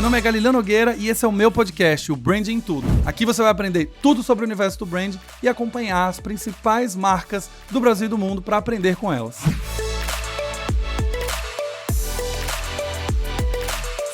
Meu nome é Galileu Nogueira e esse é o meu podcast, o Branding em Tudo. Aqui você vai aprender tudo sobre o universo do branding e acompanhar as principais marcas do Brasil e do mundo para aprender com elas.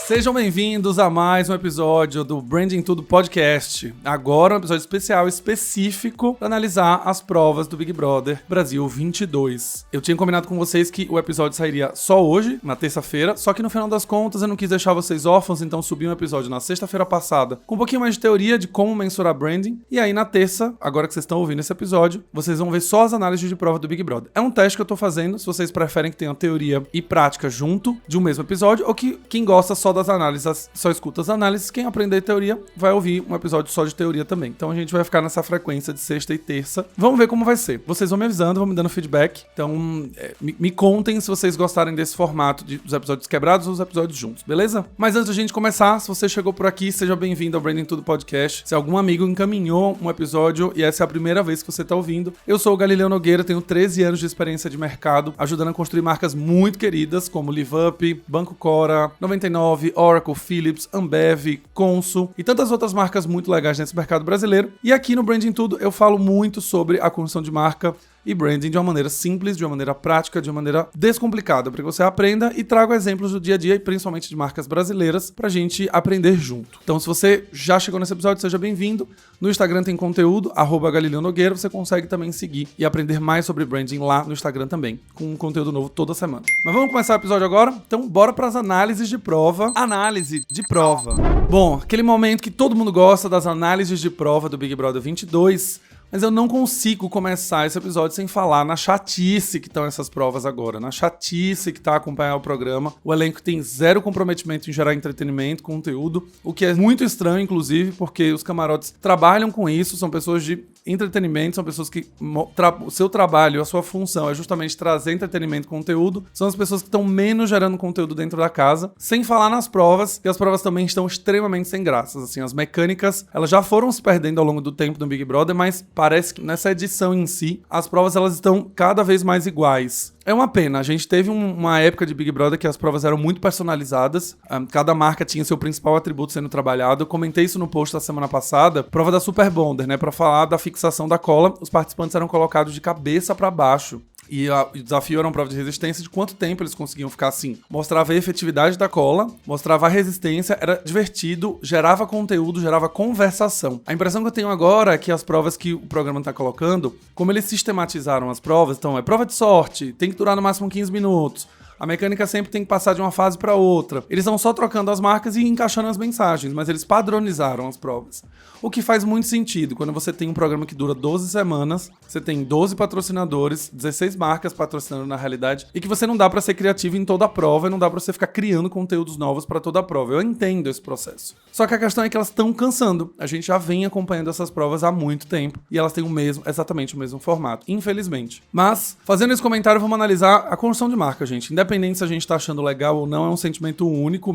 Sejam bem-vindos a mais um episódio do Branding em Tudo Podcast. Agora um episódio especial, específico, para analisar as provas do Big Brother Brasil 22. Eu tinha combinado com vocês que o episódio sairia só hoje, na terça-feira, só que no final das contas eu não quis deixar vocês órfãos, então subi um episódio na sexta-feira passada com um pouquinho mais de teoria de como mensurar branding. E aí na terça, agora que vocês estão ouvindo esse episódio, vocês vão ver só as análises de prova do Big Brother. É um teste que eu tô fazendo, se vocês preferem que tenha teoria e prática junto de um mesmo episódio, ou que quem gosta só das análises, só escuta as análises. Quem aprender teoria vai ouvir um episódio só de teoria também. Então a gente vai ficar nessa frequência de sexta e terça. Vamos ver como vai ser. Vocês vão me avisando, vão me dando feedback. Então me contem se vocês gostarem desse formato dos episódios quebrados ou os episódios juntos, beleza? Mas antes da gente começar, se você chegou por aqui, seja bem-vindo ao Branding Tudo Podcast. Se algum amigo encaminhou um episódio e essa é a primeira vez que você tá ouvindo, eu sou o Galileu Nogueira, tenho 13 anos de experiência de mercado, ajudando a construir marcas muito queridas como LiveUp, Banco Cora, 99, Oracle, Philips, Ambev, Consul e tantas outras marcas muito legais nesse mercado brasileiro. E aqui no Branding Tudo eu falo muito sobre a construção de marca e branding de uma maneira simples, de uma maneira prática, de uma maneira descomplicada, para que você aprenda e traga exemplos do dia a dia e principalmente de marcas brasileiras pra gente aprender junto. Então, se você já chegou nesse episódio, seja bem-vindo. No Instagram tem conteúdo, @Galileu Nogueira, você consegue também seguir e aprender mais sobre branding lá no Instagram também, com um conteúdo novo toda semana. Mas vamos começar o episódio agora? Então, bora pras análises de prova. Análise de prova. Bom, aquele momento que todo mundo gosta das análises de prova do Big Brother 22, mas eu não consigo começar esse episódio sem falar na chatice que estão essas provas agora, na chatice que tá a acompanhar o programa. O elenco tem zero comprometimento em gerar entretenimento, conteúdo, o que é muito estranho, inclusive, porque os camarotes trabalham com isso, são pessoas de entretenimento, são pessoas que o seu trabalho, a sua função é justamente trazer entretenimento e conteúdo, são as pessoas que estão menos gerando conteúdo dentro da casa, sem falar nas provas, e as provas também estão extremamente sem graças, assim, as mecânicas, elas já foram se perdendo ao longo do tempo do Big Brother, mas parece que nessa edição em si, as provas elas estão cada vez mais iguais. É uma pena, a gente teve uma época de Big Brother que as provas eram muito personalizadas, cada marca tinha seu principal atributo sendo trabalhado. Eu comentei isso no post da semana passada, prova da Super Bonder, né, pra falar da fixação da cola, os participantes eram colocados de cabeça pra baixo. E o desafio era uma prova de resistência de quanto tempo eles conseguiam ficar assim. Mostrava a efetividade da cola, mostrava a resistência, era divertido, gerava conteúdo, gerava conversação. A impressão que eu tenho agora é que as provas que o programa tá colocando, como eles sistematizaram as provas, então é prova de sorte, tem que durar no máximo 15 minutos. A mecânica sempre tem que passar de uma fase para outra. Eles estão só trocando as marcas e encaixando as mensagens, mas eles padronizaram as provas. O que faz muito sentido. Quando você tem um programa que dura 12 semanas, você tem 12 patrocinadores, 16 marcas patrocinando na realidade, e que você não dá para ser criativo em toda a prova, e não dá para você ficar criando conteúdos novos para toda a prova. Eu entendo esse processo. Só que a questão é que elas estão cansando. A gente já vem acompanhando essas provas há muito tempo, e elas têm exatamente o mesmo formato, infelizmente. Mas, fazendo esse comentário, vamos analisar a construção de marca, gente. Independente se a gente tá achando legal ou não, é um sentimento único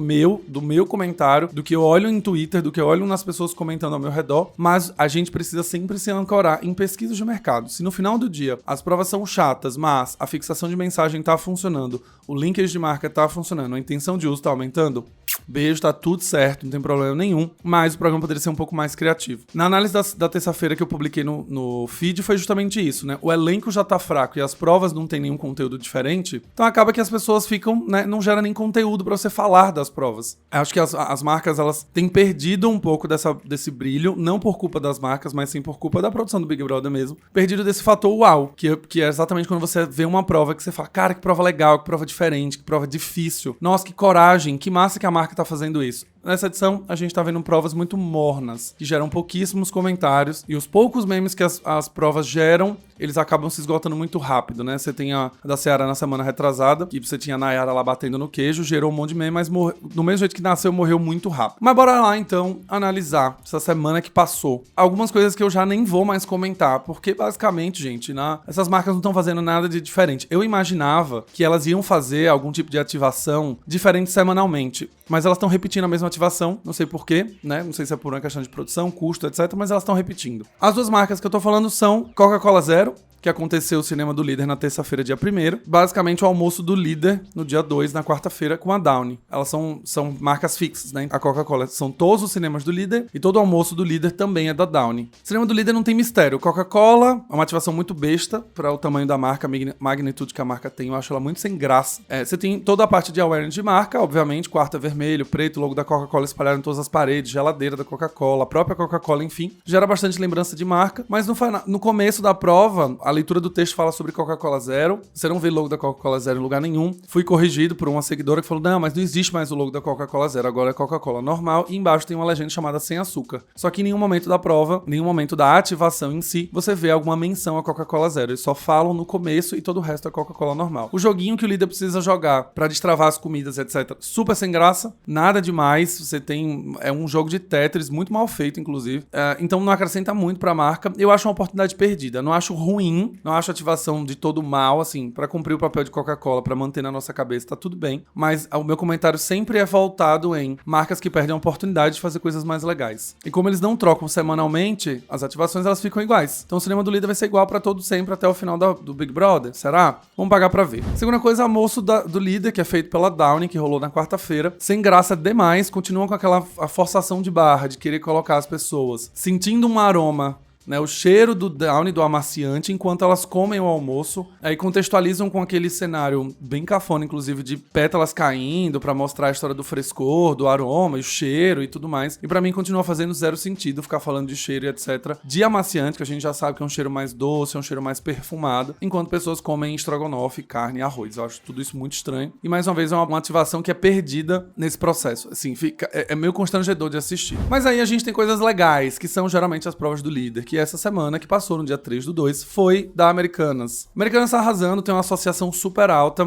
do meu comentário, do que eu olho em Twitter, do que eu olho nas pessoas comentando ao meu redor, mas a gente precisa sempre se ancorar em pesquisas de mercado. Se no final do dia as provas são chatas, mas a fixação de mensagem tá funcionando, o linkage de marca tá funcionando, a intenção de uso tá aumentando, beijo, tá tudo certo, não tem problema nenhum, mas o programa poderia ser um pouco mais criativo. Na análise da terça-feira que eu publiquei no feed foi justamente isso, né? O elenco já tá fraco e as provas não tem nenhum conteúdo diferente, então acaba que as pessoas ficam, né, não gera nem conteúdo pra você falar das provas. Eu acho que as marcas, elas têm perdido um pouco desse brilho, não por culpa das marcas, mas sim por culpa da produção do Big Brother mesmo. Perdido desse fator uau, que é exatamente quando você vê uma prova que você fala, cara, que prova legal, que prova diferente, que prova difícil. Nossa, que coragem, que massa que a marca tá fazendo isso. Nessa edição, a gente tá vendo provas muito mornas, que geram pouquíssimos comentários, e os poucos memes que as provas geram, eles acabam se esgotando muito rápido, né? Você tem a da Ceará na semana retrasada, que você tinha a Nayara lá batendo no queijo, gerou um monte de meme, mas do mesmo jeito que nasceu, morreu muito rápido. Mas bora lá, então, analisar essa semana que passou. Algumas coisas que eu já nem vou mais comentar, porque basicamente, gente, essas marcas não estão fazendo nada de diferente. Eu imaginava que elas iam fazer algum tipo de ativação diferente semanalmente, mas elas estão repetindo a mesma ativação, não sei porquê, né? Não sei se é por uma questão de produção, custo, etc, mas elas estão repetindo. As duas marcas que eu tô falando são Coca-Cola Zero que aconteceu o Cinema do Líder na terça-feira, dia 1º. Basicamente, o almoço do Líder no dia 2, na quarta-feira, com a Downy. Elas são marcas fixas, né? A Coca-Cola são todos os cinemas do Líder e todo o almoço do Líder também é da Downy. O Cinema do Líder não tem mistério. Coca-Cola é uma ativação muito besta para o tamanho da marca, a magnitude que a marca tem. Eu acho ela muito sem graça. Você tem toda a parte de awareness de marca, obviamente, quarto é vermelho, preto, logo da Coca-Cola espalhado em todas as paredes, geladeira da Coca-Cola, a própria Coca-Cola, enfim. Gera bastante lembrança de marca, mas no começo da prova, a leitura do texto fala sobre Coca-Cola Zero. Você não vê logo da Coca-Cola Zero em lugar nenhum. Fui corrigido por uma seguidora que falou, não, mas não existe mais o logo da Coca-Cola Zero, agora é Coca-Cola normal, e embaixo tem uma legenda chamada sem açúcar. Só que em nenhum momento da prova, nenhum momento da ativação em si, você vê alguma menção a Coca-Cola Zero. Eles só falam no começo e todo o resto é Coca-Cola normal. O joguinho que o líder precisa jogar pra destravar as comidas, etc. Super sem graça, nada demais. Você tem... É um jogo de Tetris, muito mal feito, inclusive. Então não acrescenta muito pra marca. Eu acho uma oportunidade perdida. Não acho ruim, não acho ativação de todo mal, assim, pra cumprir o papel de Coca-Cola, pra manter na nossa cabeça, tá tudo bem. Mas o meu comentário sempre é voltado em marcas que perdem a oportunidade de fazer coisas mais legais. E como eles não trocam semanalmente, as ativações elas ficam iguais. Então o Cinema do Líder vai ser igual pra todo sempre até o final do Big Brother. Será? Vamos pagar pra ver. Segunda coisa, almoço do Líder, que é feito pela Downy, que rolou na quarta-feira. Sem graça demais, continuam com aquela forçação de barra, de querer colocar as pessoas sentindo um aroma, né, o cheiro do Downy, do amaciante, enquanto elas comem o almoço. Aí contextualizam com aquele cenário bem cafona, inclusive, de pétalas caindo pra mostrar a história do frescor, do aroma, e o cheiro e tudo mais. E pra mim continua fazendo zero sentido ficar falando de cheiro e etc. De amaciante, que a gente já sabe que é um cheiro mais doce, é um cheiro mais perfumado, enquanto pessoas comem estrogonofe, carne e arroz. Eu acho tudo isso muito estranho. E mais uma vez é uma ativação que é perdida nesse processo. Assim, é meio constrangedor de assistir. Mas aí a gente tem coisas legais, que são geralmente as provas do líder, que essa semana, que passou no dia 3/2, foi da Americanas. Americanas tá arrasando, tem uma associação super alta.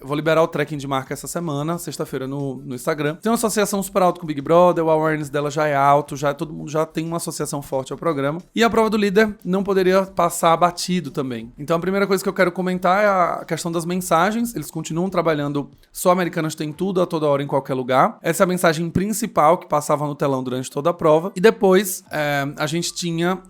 Vou liberar o tracking de marca essa semana, sexta-feira no Instagram. Tem uma associação super alta com o Big Brother, o awareness dela já é alto, todo mundo já tem uma associação forte ao programa. E a prova do líder não poderia passar batido também. Então a primeira coisa que eu quero comentar é a questão das mensagens. Eles continuam trabalhando só Americanas tem tudo a toda hora em qualquer lugar. Essa é a mensagem principal que passava no telão durante toda a prova. E depois a gente tinha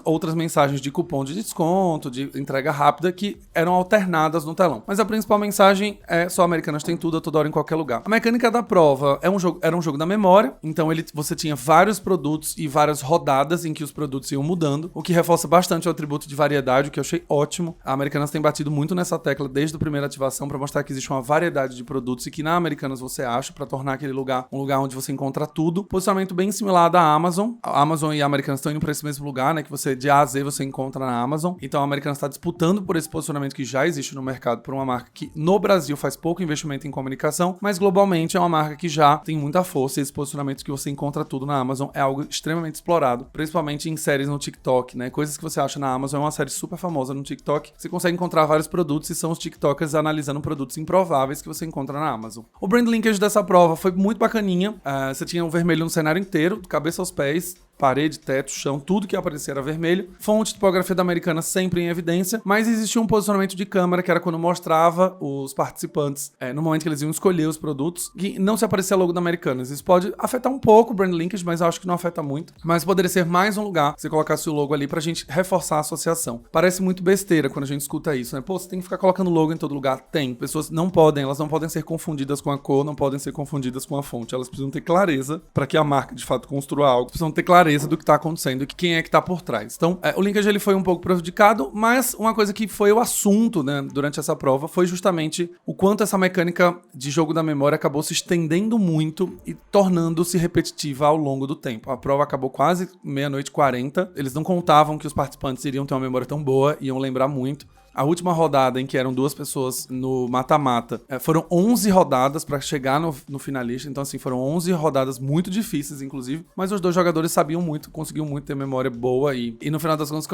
outras mensagens de cupom de desconto, de entrega rápida, que eram alternadas no telão. Mas a principal mensagem é só Americanas tem tudo a toda hora em qualquer lugar. A mecânica da prova era um jogo da memória, então você tinha vários produtos e várias rodadas em que os produtos iam mudando, o que reforça bastante o atributo de variedade, o que eu achei ótimo. A Americanas tem batido muito nessa tecla desde a primeira ativação para mostrar que existe uma variedade de produtos e que na Americanas você acha, para tornar aquele lugar um lugar onde você encontra tudo. Posicionamento bem similar da Amazon. A Amazon e a Americanas estão indo para esse mesmo lugar, né, que você de A a Z você encontra na Amazon. Então a Americanas está disputando por esse posicionamento que já existe no mercado por uma marca que no Brasil faz pouco investimento em comunicação, mas globalmente é uma marca que já tem muita força e esse posicionamento que você encontra tudo na Amazon é algo extremamente explorado, principalmente em séries no TikTok, né? Coisas que você acha na Amazon é uma série super famosa no TikTok. Você consegue encontrar vários produtos e são os TikTokers analisando produtos improváveis que você encontra na Amazon. O brand linkage dessa prova foi muito bacaninha. Você tinha o vermelho no cenário inteiro, do cabeça aos pés, parede, teto, chão, tudo que aparecia era vermelho. Fonte, tipografia da Americanas sempre em evidência, mas existia um posicionamento de câmera que era quando mostrava os participantes no momento que eles iam escolher os produtos, que não se aparecia logo da Americanas. Isso pode afetar um pouco o brand linkage, mas eu acho que não afeta muito. Mas poderia ser mais um lugar se colocasse o logo ali pra gente reforçar a associação. Parece muito besteira quando a gente escuta isso, né? Pô, você tem que ficar colocando logo em todo lugar. Tem. Pessoas elas não podem ser confundidas com a cor, não podem ser confundidas com a fonte. Elas precisam ter clareza para que a marca de fato construa algo. Precisam ter clareza do que tá acontecendo e quem é que tá por trás. Então, o linkage ele foi um pouco prejudicado, mas uma coisa que foi o assunto, né, durante essa prova foi justamente o quanto essa mecânica de jogo da memória acabou se estendendo muito e tornando-se repetitiva ao longo do tempo. A prova acabou quase 00:40. Eles não contavam que os participantes iriam ter uma memória tão boa, iam lembrar muito. A última rodada, em que eram 2 pessoas no mata-mata, foram 11 rodadas para chegar no finalista. Então, assim, foram 11 rodadas muito difíceis, inclusive. Mas os 2 jogadores sabiam muito, conseguiam muito ter memória boa e no final das contas,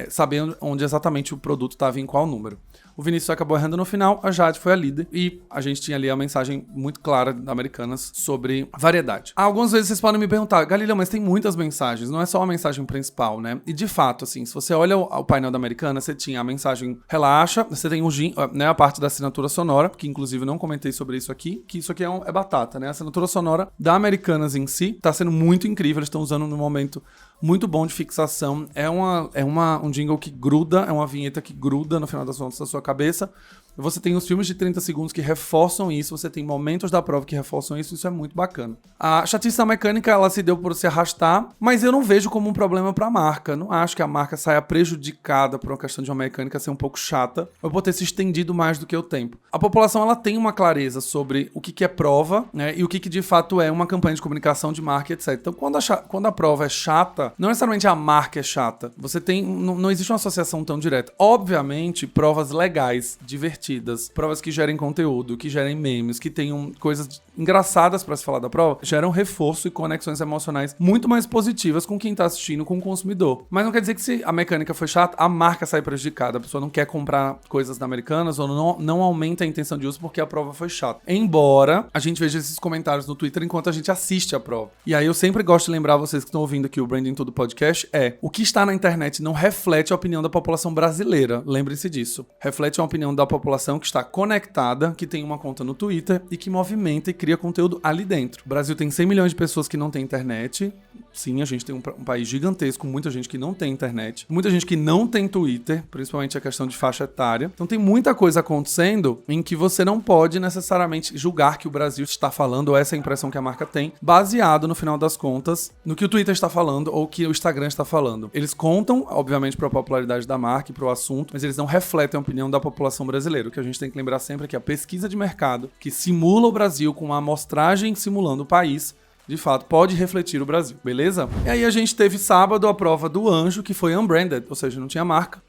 saber onde exatamente o produto estava em qual número. O Vinícius acabou errando no final, a Jade foi a líder e a gente tinha ali a mensagem muito clara da Americanas sobre variedade. Algumas vezes vocês podem me perguntar, Galileu, mas tem muitas mensagens, não é só a mensagem principal, né? E de fato, assim, se você olha o painel da Americanas, você tinha a mensagem relaxa, você tem né, a parte da assinatura sonora, que inclusive não comentei sobre isso aqui, que isso aqui é batata, né? A assinatura sonora da Americanas em si tá sendo muito incrível, eles estão usando no momento muito bom de fixação. É um jingle que gruda, é uma vinheta que gruda no final das contas da sua cabeça. Você tem os filmes de 30 segundos que reforçam isso, você tem momentos da prova que reforçam isso é muito bacana. A chatice da mecânica, ela se deu por se arrastar, mas eu não vejo como um problema pra marca. Não acho que a marca saia prejudicada por uma questão de uma mecânica ser um pouco chata, ou por ter se estendido mais do que o tempo. A população, ela tem uma clareza sobre o que é prova, né, e o que de fato é uma campanha de comunicação de marca, etc. Então, quando a prova é chata, não necessariamente a marca é chata. Você tem, não existe uma associação tão direta. Obviamente, provas legais, divertidas, provas que gerem conteúdo, que gerem memes, que tenham coisas engraçadas pra se falar da prova, geram reforço e conexões emocionais muito mais positivas com quem tá assistindo, com o consumidor. Mas não quer dizer que se a mecânica foi chata, a marca sai prejudicada. A pessoa não quer comprar coisas da Americanas ou não aumenta a intenção de uso porque a prova foi chata. Embora a gente veja esses comentários no Twitter enquanto a gente assiste a prova. E aí eu sempre gosto de lembrar vocês que estão ouvindo aqui o Branding Tudo Podcast, o que está na internet não reflete a opinião da população brasileira. Lembrem-se disso. Reflete a opinião da população que está conectada, que tem uma conta no Twitter e que movimenta e cria conteúdo ali dentro. O Brasil tem 100 milhões de pessoas que não têm internet. Sim, a gente tem um país gigantesco, muita gente que não tem internet, muita gente que não tem Twitter, principalmente a questão de faixa etária. Então tem muita coisa acontecendo em que você não pode necessariamente julgar que o Brasil está falando, ou essa é a impressão que a marca tem, baseado, no final das contas, no que o Twitter está falando ou que o Instagram está falando. Eles contam, obviamente, para a popularidade da marca e para o assunto, mas eles não refletem a opinião da população brasileira. O que a gente tem que lembrar sempre é que a pesquisa de mercado, que simula o Brasil com uma amostragem simulando o país, de fato, pode refletir o Brasil, beleza? E aí a gente teve sábado a prova do Anjo, que foi unbranded, ou seja, não tinha marca,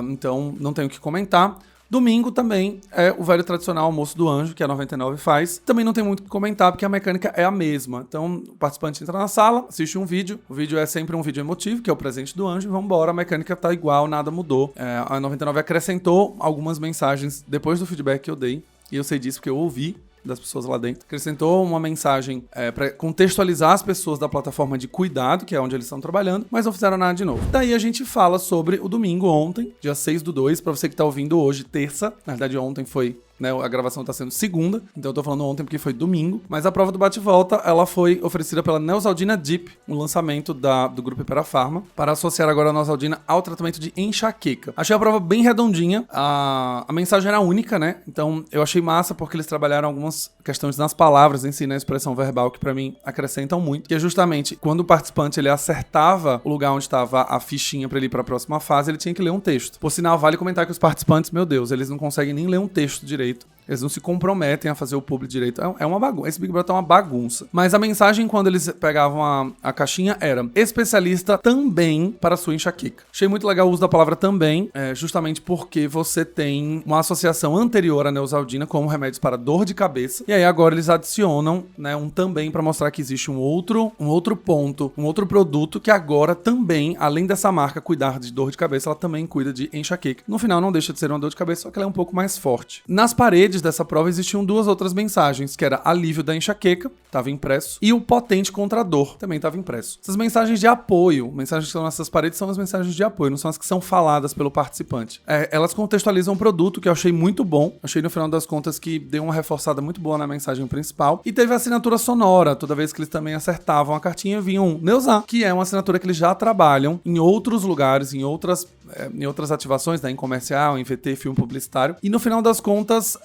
então não tenho o que comentar. Domingo também é o velho tradicional almoço do Anjo, que a 99 faz. Também não tem muito o que comentar, porque a mecânica é a mesma. Então, o participante entra na sala, assiste um vídeo. O vídeo é sempre um vídeo emotivo, que é o presente do Anjo. E vambora, a mecânica tá igual, nada mudou. A 99 acrescentou algumas mensagens depois do feedback que eu dei. E eu sei disso porque eu ouvi das pessoas lá dentro. Acrescentou uma mensagem para contextualizar as pessoas da plataforma de cuidado, que é onde eles estão trabalhando, mas não fizeram nada de novo. Daí a gente fala sobre o domingo ontem, dia 6/2, para você que tá ouvindo hoje, terça. Na verdade, ontem foi, né, a gravação tá sendo segunda, então eu tô falando ontem porque foi domingo, mas a prova do bate-volta, ela foi oferecida pela Neosaldina Deep, um lançamento do grupo Iperafarma, para associar agora a Neosaldina ao tratamento de enxaqueca. Achei a prova bem redondinha, a mensagem era única, né, então eu achei massa porque eles trabalharam algumas questões nas palavras em si, na expressão verbal, que pra mim acrescentam muito, que é justamente quando o participante ele acertava o lugar onde estava a fichinha pra ele ir pra próxima fase, ele tinha que ler um texto. Por sinal, vale comentar que os participantes, meu Deus, eles não conseguem nem ler um texto direito. Eles não se comprometem a fazer o publi direito. É uma bagunça. Esse Big Brother é uma bagunça. Mas a mensagem, quando eles pegavam a caixinha, era especialista também para sua enxaqueca. Achei muito legal o uso da palavra também, justamente porque você tem uma associação anterior à Neosaldina como remédios para dor de cabeça. E aí agora eles adicionam, né, um também para mostrar que existe um outro ponto, um outro produto que agora também, além dessa marca cuidar de dor de cabeça, ela também cuida de enxaqueca. No final não deixa de ser uma dor de cabeça, só que ela é um pouco mais forte. Nas paredes dessa prova existiam duas outras mensagens, que era alívio da enxaqueca, estava impresso, e o potente contra a dor, também estava impresso. Essas mensagens de apoio, mensagens que estão nessas paredes são as mensagens de apoio, não são as que são faladas pelo participante. Elas contextualizam o produto, que eu achei muito bom, achei no final das contas que deu uma reforçada muito boa na mensagem principal, e teve a assinatura sonora, toda vez que eles também acertavam a cartinha, vinha um Neusar, que é uma assinatura que eles já trabalham em outros lugares, em outras ativações, né, em comercial, em VT, filme publicitário, e no final das contas,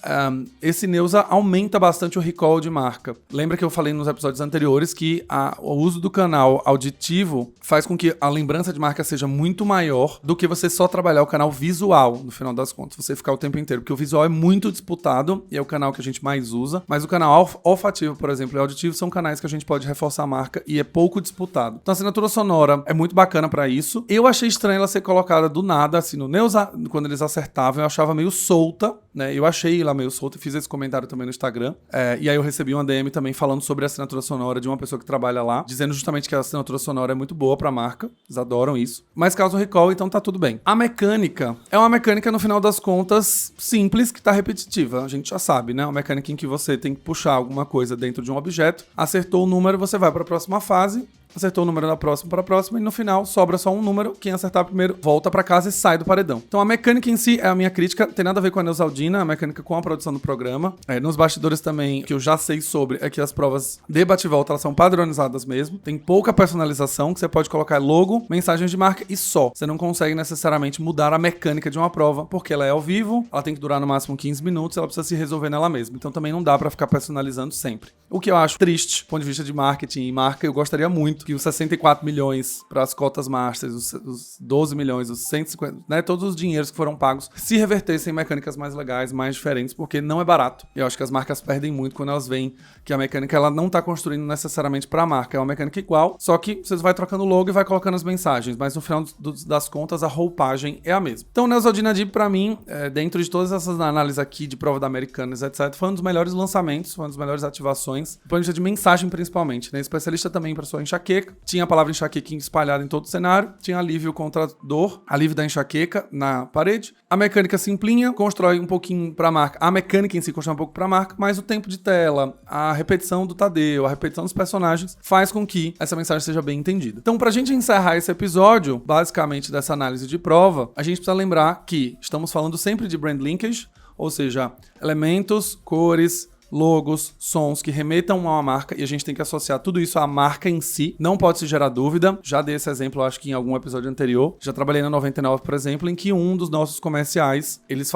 esse Neusa aumenta bastante o recall de marca. Lembra que eu falei nos episódios anteriores que o uso do canal auditivo faz com que a lembrança de marca seja muito maior do que você só trabalhar o canal visual, no final das contas, você ficar o tempo inteiro, porque o visual é muito disputado e é o canal que a gente mais usa, mas o canal olfativo, por exemplo, e auditivo são canais que a gente pode reforçar a marca e é pouco disputado. Então a assinatura sonora é muito bacana pra isso. Eu achei estranho ela ser colocada do nada, assim, no Neusa, quando eles acertavam, eu achava meio solta, né, eu achei lá meio solta, fiz esse comentário também no Instagram, e aí eu recebi uma DM também falando sobre a assinatura sonora de uma pessoa que trabalha lá, dizendo justamente que a assinatura sonora é muito boa pra marca, eles adoram isso, mas causa um recall, então tá tudo bem. A mecânica é uma mecânica, no final das contas, simples, que tá repetitiva, a gente já sabe, né, uma mecânica em que você tem que puxar alguma coisa dentro de um objeto, acertou o número, você vai pra próxima fase, acertou o número da próxima para a próxima, e no final sobra só um número. Quem acertar primeiro volta para casa e sai do paredão. Então a mecânica em si é a minha crítica, tem nada a ver com a Neusaldina, a mecânica com a produção do programa. Nos bastidores também, que eu já sei sobre, é que as provas de bate-volta, elas são padronizadas mesmo. Tem pouca personalização, que você pode colocar logo, mensagens de marca e só. Você não consegue necessariamente mudar a mecânica de uma prova, porque ela é ao vivo, ela tem que durar no máximo 15 minutos, ela precisa se resolver nela mesma. Então também não dá pra ficar personalizando sempre. O que eu acho triste, do ponto de vista de marketing e marca, eu gostaria muito que os 64 milhões para as cotas Masters, os 12 milhões, os 150, né, todos os dinheiros que foram pagos, se revertessem em mecânicas mais legais, mais diferentes, porque não é barato. Eu acho que as marcas perdem muito quando elas veem que a mecânica ela não tá construindo necessariamente pra marca. É uma mecânica igual, só que você vai trocando o logo e vai colocando as mensagens, mas no final das contas a roupagem é a mesma. Então, Neusaldina Dib, pra mim, dentro de todas essas análises aqui de prova da Americanas, etc., foi um dos melhores lançamentos, foi uma das melhores ativações, do ponto de vista de mensagem principalmente, né? Especialista também pra sua enxaqueca, tinha a palavra enxaqueca espalhada em todo o cenário, tinha alívio contra dor, alívio da enxaqueca na parede, a mecânica simplinha, constrói um pouquinho pra marca, a mecânica em si constrói um pouco pra marca, mas o tempo de tela, a repetição do Tadeu, a repetição dos personagens, faz com que essa mensagem seja bem entendida. Então, pra gente encerrar esse episódio, basicamente dessa análise de prova, a gente precisa lembrar que estamos falando sempre de brand linkage, ou seja, elementos, cores, logos, sons que remetam a uma marca, e a gente tem que associar tudo isso à marca em si. Não pode se gerar dúvida. Já dei esse exemplo, acho que em algum episódio anterior. Já trabalhei na 99, por exemplo, em que um dos nossos comerciais, eles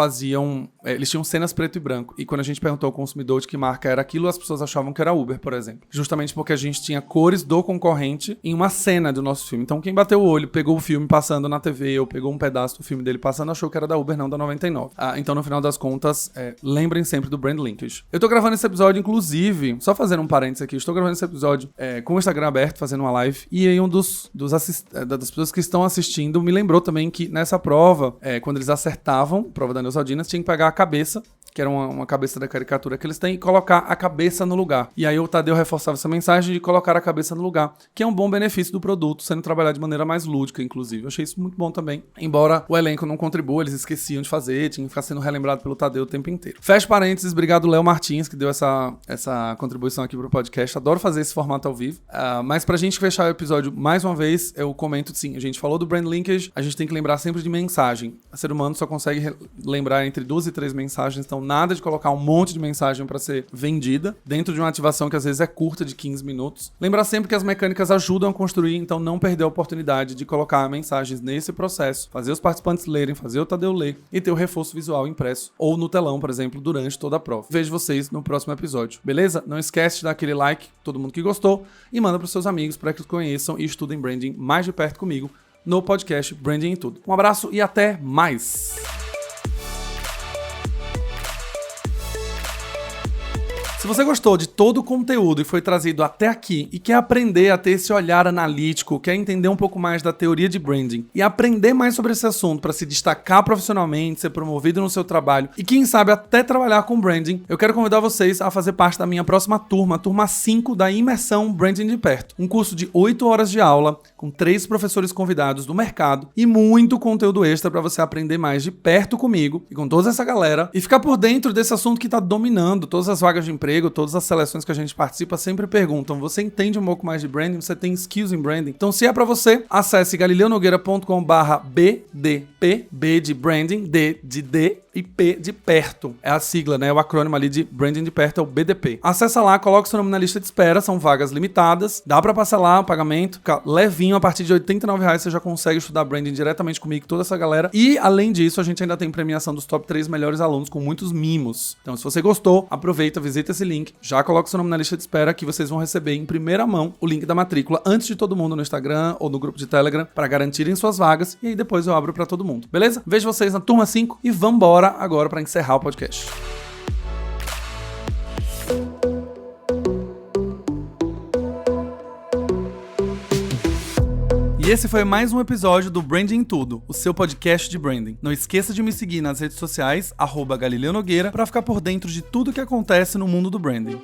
tinham cenas preto e branco. E quando a gente perguntou ao consumidor de que marca era aquilo, as pessoas achavam que era Uber, por exemplo. Justamente porque a gente tinha cores do concorrente em uma cena do nosso filme. Então quem bateu o olho, pegou o filme passando na TV, ou pegou um pedaço do filme dele passando, achou que era da Uber, não da 99. Então no final das contas, lembrem sempre do brand linkage. Eu tô gravando esse episódio, inclusive, só fazendo um parênteses aqui, estou gravando esse episódio com o Instagram aberto, fazendo uma live, e aí das pessoas que estão assistindo me lembrou também que nessa prova, quando eles acertavam, prova da Neusaldina, tinha que pegar a cabeça, que era uma cabeça da caricatura que eles têm, e colocar a cabeça no lugar. E aí o Tadeu reforçava essa mensagem de colocar a cabeça no lugar, que é um bom benefício do produto, sendo trabalhado de maneira mais lúdica, inclusive. Eu achei isso muito bom também. Embora o elenco não contribua, eles esqueciam de fazer, tinha que ficar sendo relembrado pelo Tadeu o tempo inteiro. Fecha parênteses, obrigado Léo Martins, que deu essa contribuição aqui pro podcast. Adoro fazer esse formato ao vivo. Mas pra gente fechar o episódio, mais uma vez, eu comento, sim, a gente falou do brand linkage, a gente tem que lembrar sempre de mensagem. O ser humano só consegue lembrar entre 2 e 3 mensagens, então nada de colocar um monte de mensagem pra ser vendida dentro de uma ativação que às vezes é curta, de 15 minutos. Lembrar sempre que as mecânicas ajudam a construir, então não perder a oportunidade de colocar mensagens nesse processo, fazer os participantes lerem, fazer o Tadeu ler e ter o reforço visual impresso ou no telão, por exemplo, durante toda a prova. Vejo vocês no próximo episódio, beleza? Não esquece de dar aquele like, todo mundo que gostou, e manda pros seus amigos para que eles conheçam e estudem branding mais de perto comigo no podcast Branding em Tudo. Um abraço e até mais! Se você gostou de todo o conteúdo e foi trazido até aqui e quer aprender a ter esse olhar analítico, quer entender um pouco mais da teoria de branding e aprender mais sobre esse assunto para se destacar profissionalmente, ser promovido no seu trabalho e quem sabe até trabalhar com branding, eu quero convidar vocês a fazer parte da minha próxima turma, turma 5 da Imersão Branding de Perto. Um curso de 8 horas de aula com 3 professores convidados do mercado e muito conteúdo extra para você aprender mais de perto comigo e com toda essa galera e ficar por dentro desse assunto que está dominando todas as vagas de emprego. Todas as seleções que a gente participa sempre perguntam: você entende um pouco mais de branding? Você tem skills em branding? Então, se é pra você, acesse galileonogueira.com/BDP, B de branding, D de D e P de perto. É a sigla, né? O acrônimo ali de branding de perto é o BDP. Acessa lá, coloca seu nome na lista de espera, são vagas limitadas, dá pra passar lá o pagamento, fica levinho, a partir de R$89 você já consegue estudar branding diretamente comigo, toda essa galera. E, além disso, a gente ainda tem premiação dos top 3 melhores alunos com muitos mimos. Então, se você gostou, aproveita, visita esse link, já coloca seu nome na lista de espera que vocês vão receber em primeira mão o link da matrícula antes de todo mundo no Instagram ou no grupo de Telegram para garantirem suas vagas e aí depois eu abro para todo mundo, beleza? Vejo vocês na turma 5 e vambora agora para encerrar o podcast. E esse foi mais um episódio do Branding em Tudo, o seu podcast de branding. Não esqueça de me seguir nas redes sociais, @GalileoNogueira, para ficar por dentro de tudo que acontece no mundo do branding.